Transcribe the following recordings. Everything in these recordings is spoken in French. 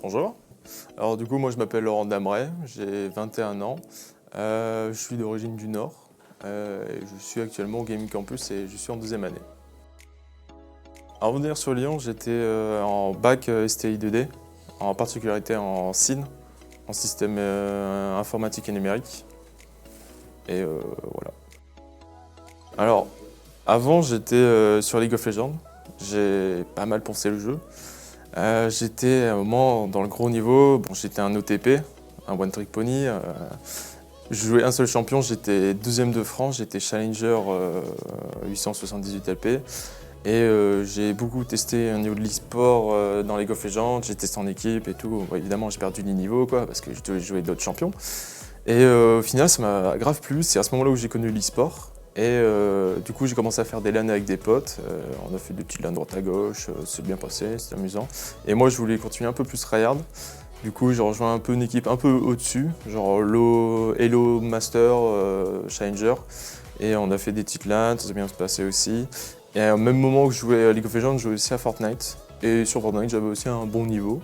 Bonjour. Alors du coup, moi je m'appelle Laurent Dameret, j'ai 21 ans. Je suis d'origine du Nord. Et je suis actuellement au Gaming Campus et je suis en deuxième année. Avant de venir sur Lyon, j'étais en bac STI 2D, en particularité en SIN, en système informatique et numérique. Et voilà. Alors, avant j'étais sur League of Legends, j'ai pas mal poncé le jeu. J'étais à un moment dans le gros niveau, bon, j'étais un OTP, un One Trick Pony. Je jouais un seul champion, j'étais deuxième de France, j'étais Challenger 878 LP. Et j'ai beaucoup testé au niveau de l'e-sport dans League of Legends, j'ai testé en équipe et tout. Bon, évidemment, j'ai perdu du niveau quoi, parce que je devais jouer d'autres champions. Et au final, ça m'a grave plu, c'est à ce moment-là où j'ai connu l'e-sport. Et du coup, j'ai commencé à faire des LAN avec des potes. On a fait des petites LAN droite à gauche, c'est bien passé, c'était amusant. Et moi, je voulais continuer un peu plus tryhard. Du coup, j'ai rejoint un peu une équipe un peu au-dessus, genre Hello Master, Challenger. Et on a fait des petites LAN, ça s'est bien passé aussi. Et au même moment que je jouais à League of Legends, je jouais aussi à Fortnite. Et sur Fortnite, j'avais aussi un bon niveau.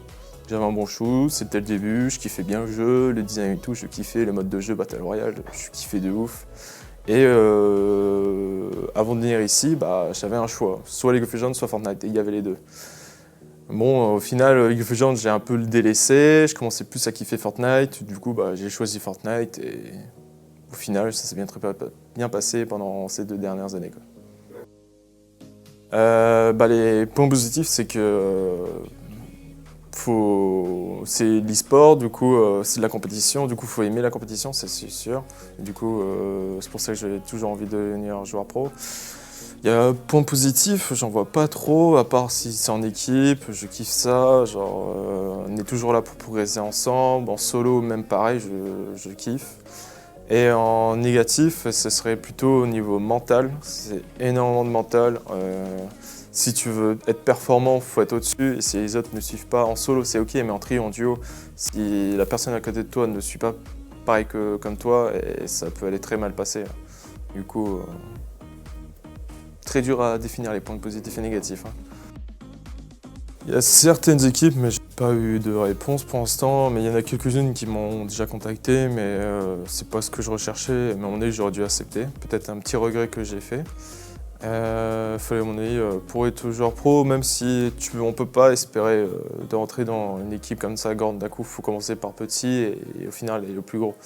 J'avais un bon shoot, c'était le début, je kiffais bien le jeu, le design et tout, je kiffais le mode de jeu Battle Royale, je kiffais de ouf. Et avant de venir ici, j'avais un choix, soit League of Legends, soit Fortnite, et il y avait les deux. Bon, au final, League of Legends, j'ai un peu le délaissé, je commençais plus à kiffer Fortnite, du coup, j'ai choisi Fortnite, et au final, ça s'est bien passé pendant ces 2 dernières années, quoi. Les points positifs, c'est que c'est l'e-sport, du coup c'est de la compétition, du coup il faut aimer la compétition, c'est sûr. Et du coup c'est pour ça que j'ai toujours envie de devenir joueur pro. Il y a un point positif, j'en vois pas trop, à part si c'est en équipe, je kiffe ça, genre on est toujours là pour progresser ensemble, en solo même pareil, je kiffe. Et en négatif, ce serait plutôt au niveau mental, c'est énormément de mental. Si tu veux être performant, il faut être au-dessus, et si les autres ne suivent pas, en solo c'est ok, mais en trio, en duo, si la personne à côté de toi ne suit pas pareil que comme toi, et ça peut aller très mal passer. Du coup, très dur à définir les points positifs et négatifs. Il y a certaines équipes, mais j'ai pas eu de réponse pour l'instant, mais il y en a quelques-unes qui m'ont déjà contacté, mais c'est pas ce que je recherchais, mais à mon avis j'aurais dû accepter. Peut-être un petit regret que j'ai fait. Fallait à mon avis, pour être joueur pro, même si on peut pas espérer de rentrer dans une équipe comme ça grande d'un coup, faut commencer par petit et au final aller le plus gros.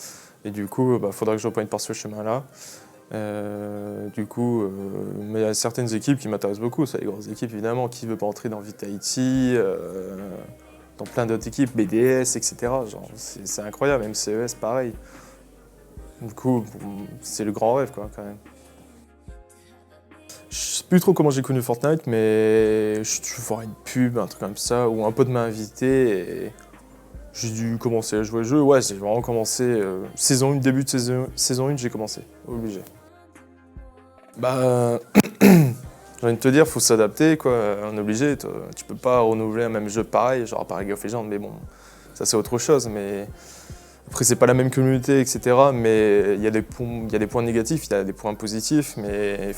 Et du coup, faudra que je reprenne par ce chemin-là. Mais il y a certaines équipes qui m'intéressent beaucoup, c'est les grosses équipes évidemment, qui ne veut pas entrer dans Vitality, dans plein d'autres équipes, BDS, etc. Genre, c'est incroyable, MCES pareil. Du coup, c'est le grand rêve quoi, quand même. Je sais plus trop comment j'ai connu Fortnite, mais je dû voir une pub, un truc comme ça, où un pote m'a invité et j'ai dû commencer à jouer au jeu. Ouais, j'ai vraiment commencé, saison 1, début de saison 1, j'ai commencé, obligé. J'ai envie de te dire, faut s'adapter, quoi, on est obligé, tu peux pas renouveler un même jeu pareil, genre par League of Legends, mais bon, ça c'est autre chose, mais après c'est pas la même communauté, etc., mais il y a des points négatifs, il y a des points positifs, mais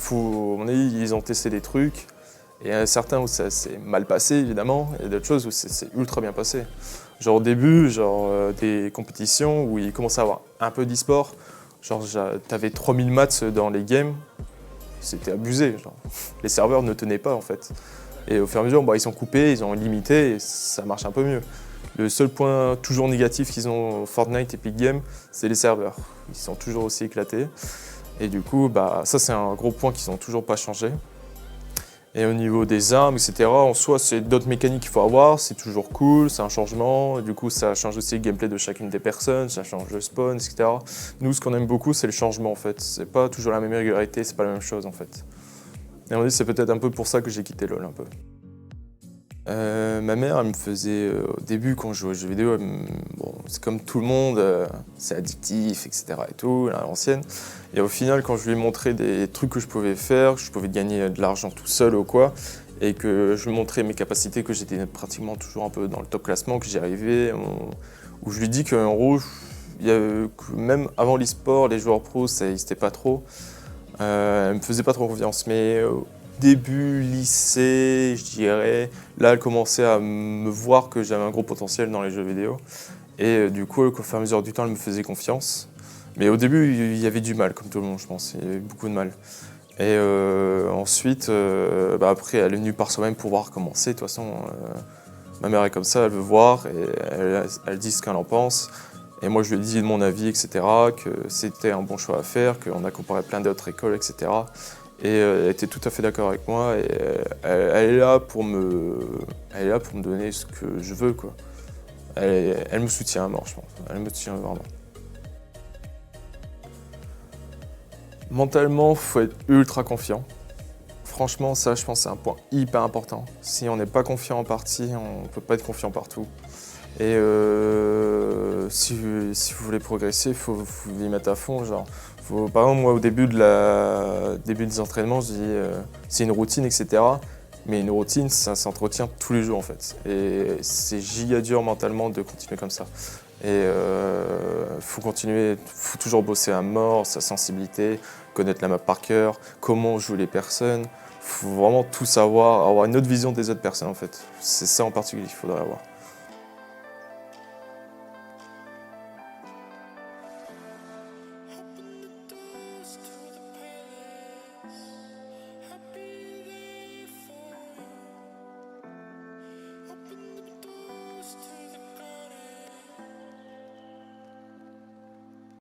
ils ont testé des trucs, et il y en a certains où ça s'est mal passé, évidemment, et d'autres choses où c'est ultra bien passé. Genre au début, des compétitions où il commençait à avoir un peu d'e-sport, genre t'avais 3000 maths dans les games, c'était abusé, genre. Les serveurs ne tenaient pas en fait. Et au fur et à mesure, ils sont coupés, ils ont limité et ça marche un peu mieux. Le seul point toujours négatif qu'ils ont Fortnite et Epic Games, c'est les serveurs. Ils sont toujours aussi éclatés. Et du coup, ça c'est un gros point qu'ils n'ont toujours pas changé. Et au niveau des armes, etc., en soi, c'est d'autres mécaniques qu'il faut avoir, c'est toujours cool, c'est un changement. Et du coup, ça change aussi le gameplay de chacune des personnes, ça change le spawn, etc. Nous, ce qu'on aime beaucoup, c'est le changement en fait. C'est pas toujours la même régularité, c'est pas la même chose en fait. Et on dit c'est peut-être un peu pour ça que j'ai quitté LoL un peu. Ma mère, elle me faisait, au début quand je jouais aux jeux vidéo, c'est comme tout le monde, c'est addictif, etc. et tout, à l'ancienne. Et au final, quand je lui ai montré des trucs que je pouvais faire, que je pouvais gagner de l'argent tout seul ou quoi, et que je lui montrais mes capacités, que j'étais pratiquement toujours un peu dans le top classement, que j'y arrivais, où je lui dis qu'en gros, que même avant l'e-sport, les joueurs pros, ça n'existait pas trop. Elle me faisait pas trop confiance, mais début lycée, je dirais. Là, elle commençait à me voir que j'avais un gros potentiel dans les jeux vidéo. Et du coup, au fur et à mesure du temps, elle me faisait confiance. Mais au début, il y avait du mal, comme tout le monde, je pense. Il y avait beaucoup de mal. Et ensuite, après, elle est venue par soi-même pour voir comment c'est. De toute façon, ma mère est comme ça, elle veut voir et elle dit ce qu'elle en pense. Et moi, je lui ai dit mon avis, etc., que c'était un bon choix à faire, qu'on a comparé plein d'autres écoles, etc. Et elle était tout à fait d'accord avec moi. Et elle est là pour elle est là pour me donner ce que je veux, quoi. Elle me soutient à mort, je pense. Elle me soutient vraiment. Mentalement, il faut être ultra confiant. Franchement, ça, je pense, c'est un point hyper important. Si on n'est pas confiant en partie, on ne peut pas être confiant partout. Et si vous voulez progresser, il faut y mettre à fond. Genre, par exemple, moi, au début des entraînements, je dis c'est une routine, etc. Mais une routine, ça s'entretient tous les jours, en fait. Et c'est giga dur mentalement de continuer comme ça. Et faut continuer, faut toujours bosser à mort, sa sensibilité, connaître la map par cœur, comment jouent les personnes. Faut vraiment tout savoir, avoir une autre vision des autres personnes, en fait. C'est ça en particulier qu'il faudrait avoir.